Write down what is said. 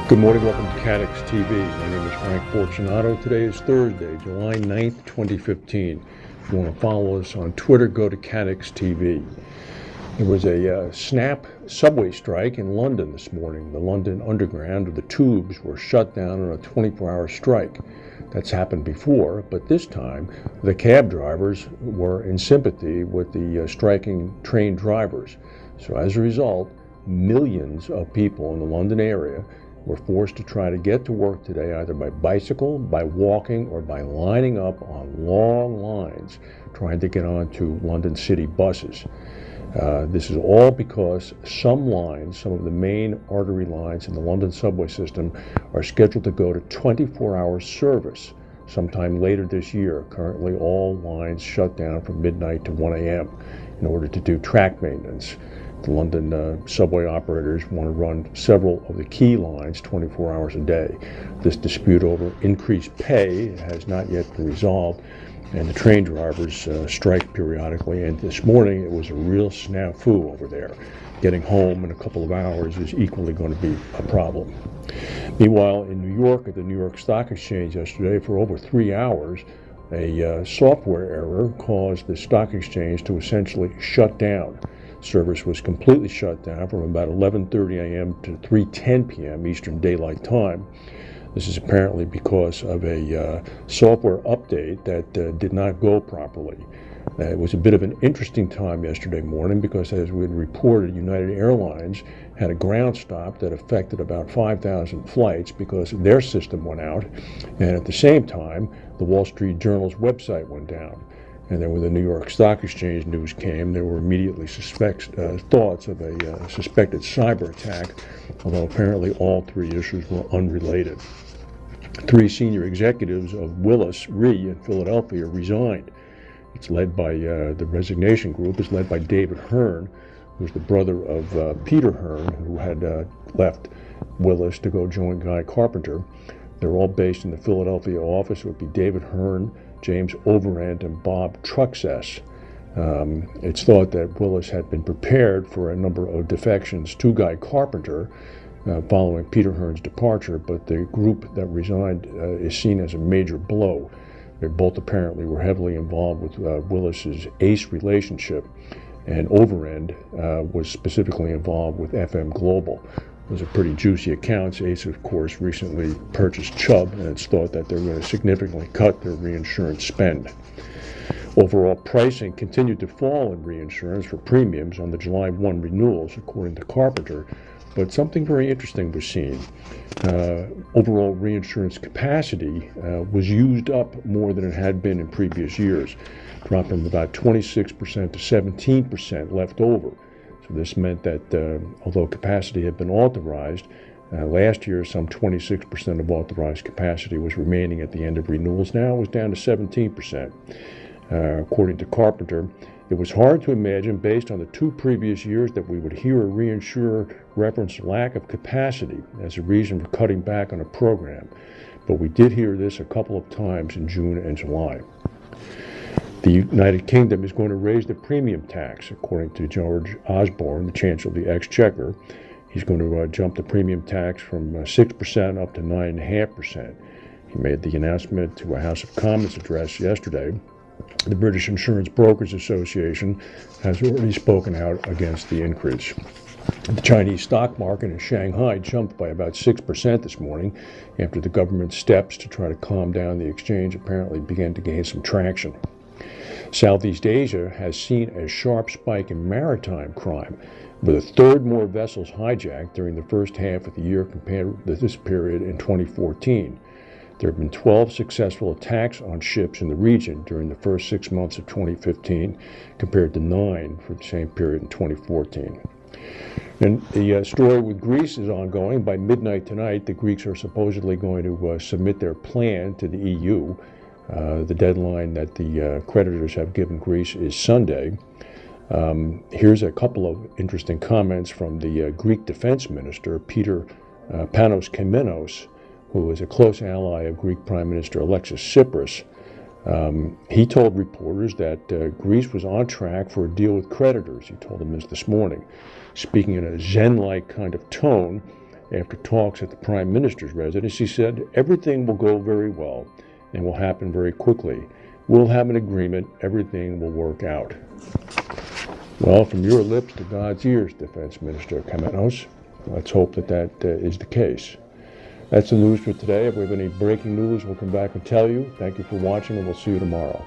Good morning, welcome to CATEX TV. My name is Frank Fortunato. Today is Thursday, July 9th, 2015. If you want to follow us on Twitter, go to CATEX TV. There was a snap subway strike in London this morning. The London Underground, or the tubes, were shut down on a 24-hour strike. That's happened before, but this time the cab drivers were in sympathy with the striking train drivers. So as a result, millions of people in the London area were forced to try to get to work today either by bicycle, by walking, or by lining up on long lines trying to get onto London city buses. This is all because some lines, some of the main artery lines in the London subway system, are scheduled to go to 24-hour service sometime later this year. Currently, all lines shut down from midnight to 1 a.m. in order to do track maintenance. The London subway operators want to run several of the key lines 24 hours a day. This dispute over increased pay has not yet been resolved, and the train drivers strike periodically, and this morning it was a real snafu over there. Getting home in a couple of hours is equally going to be a problem. Meanwhile, in New York, at the New York Stock Exchange yesterday, for over 3 hours, a software error caused the stock exchange to essentially shut down. Service was completely shut down from about 11:30 a.m. to 3:10 p.m. Eastern Daylight Time. This is apparently because of a software update that did not go properly. It was a bit of an interesting time yesterday morning because, as we had reported, United Airlines had a ground stop that affected about 5,000 flights because their system went out, and at the same time, the Wall Street Journal's website went down. And then when the New York Stock Exchange news came, there were immediately thoughts of a suspected cyber attack, although apparently all three issues were unrelated. 3 senior executives of Willis Re in Philadelphia resigned. It's led by, the resignation group is led by David Hearn, who's the brother of Peter Hearn, who had left Willis to go join Guy Carpenter. They're all based in the Philadelphia office. It would be David Hearn, James Overend, and Bob Truxess. It's thought that Willis had been prepared for a number of defections to Guy Carpenter following Peter Hearn's departure, but the group that resigned is seen as a major blow. They both apparently were heavily involved with Willis's ACE relationship, and Overend was specifically involved with FM Global. Those are pretty juicy accounts. ACE, of course, recently purchased Chubb, and it's thought that they're going to significantly cut their reinsurance spend. Overall pricing continued to fall in reinsurance for premiums on the July 1 renewals, according to Carpenter, but something very interesting was seen. Overall reinsurance capacity was used up more than it had been in previous years, dropped from about 26% to 17% left over. This meant that although capacity had been authorized, last year some 26% of authorized capacity was remaining at the end of renewals. Now it was down to 17%. According to Carpenter, it was hard to imagine, based on the 2 previous years, that we would hear a reinsurer reference lack of capacity as a reason for cutting back on a program. But we did hear this a couple of times in June and July. The United Kingdom is going to raise the premium tax, according to George Osborne, the Chancellor of the Exchequer. He's going to jump the premium tax from 6% up to 9.5%. He made the announcement to a House of Commons address yesterday. The British Insurance Brokers Association has already spoken out against the increase. The Chinese stock market in Shanghai jumped by about 6% this morning after the government's steps to try to calm down the exchange apparently began to gain some traction. Southeast Asia has seen a sharp spike in maritime crime, with a third more vessels hijacked during the first half of the year compared with this period in 2014. There have been 12 successful attacks on ships in the region during the first 6 months of 2015, compared to 9 for the same period in 2014. And the story with Greece is ongoing. By midnight tonight, the Greeks are supposedly going to submit their plan to the EU. The deadline that the creditors have given Greece is Sunday. Here's a couple of interesting comments from the Greek defense minister, Peter Panos Kamenos, who is a close ally of Greek Prime Minister Alexis Tsipras. He told reporters that Greece was on track for a deal with creditors. He told them this morning. Speaking in a Zen-like kind of tone, after talks at the Prime Minister's residence, he said, "Everything will go very well and will happen very quickly. We'll have an agreement. Everything will work out." Well, from your lips to God's ears, Defense Minister Kamenos. Let's hope that is the case. That's the news for today. If we have any breaking news, we'll come back and tell you. Thank you for watching, and we'll see you tomorrow.